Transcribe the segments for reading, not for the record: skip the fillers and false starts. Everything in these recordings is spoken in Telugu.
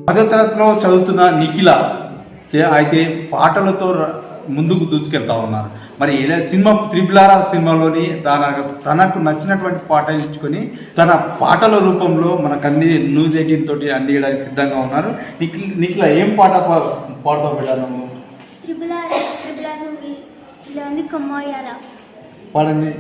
10వ తరగతిలో చదువుతున్న నిఖిల అయితే పాటలతో ముందుకు దూసుకెళ్తా ఉన్నారు. మరి సినిమా త్రిబుల్ ఆర్ సినిమాలోని తనకు నచ్చినటువంటి పాట ఎంచుకొని తన పాటల రూపంలో మనకు న్యూస్ 18 తోటి అందించడానికి సిద్ధంగా ఉన్నారు. నిఖిల ఏం పాట పాడుతావు పెట్టాను? పాడండి.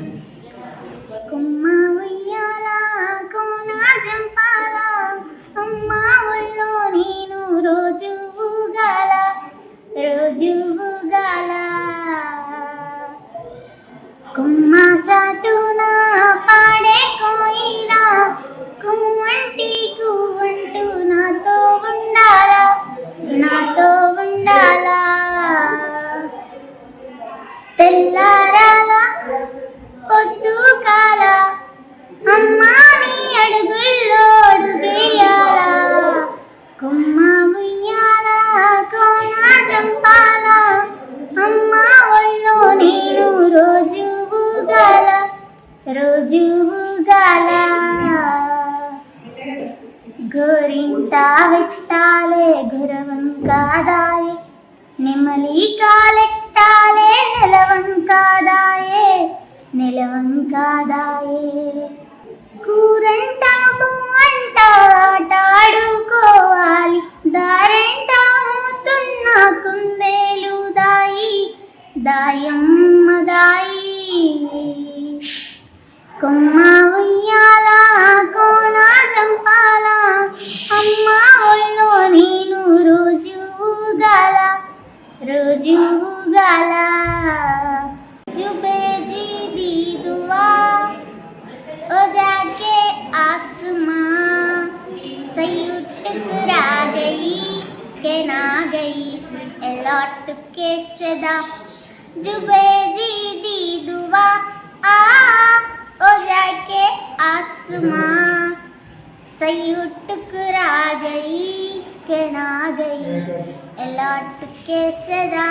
కుమ్మా సాటునా పాడే కోయిలా కుమ్మంటి కువ్వంటూ నాతో ఉండాలా తెల్లారాలా పొద్దు కాల అమ్మా నీ అడుగుల్లో అడుగేయాలా కుమ్మా ఉయ్యాల కోన చంపాల అమ్మా ఒళ్ళో నేను రోజు ఊగాల గోరింట వెట్టాలే గురవంకాదాయే నెమలి కాలెట్టాలే నెలవంకాదాయే కూరంట పువ్వంట ఆటాడుకోవాలి దారంట మూతున్న కుందేలు దాయమ్మ కొమ్మ ఉయ్యాల కోన చంపాల అమ్మా ఒళ్ళో నేను రోజు ఊగాల जुबेजी दी दुआ ओ जाके आसमां सही टकरा गई के ना गई लौट के सदा जुबेजी दी दुआ ओ जाके आसमां सही टकरा गई के ना गई लौट के सदा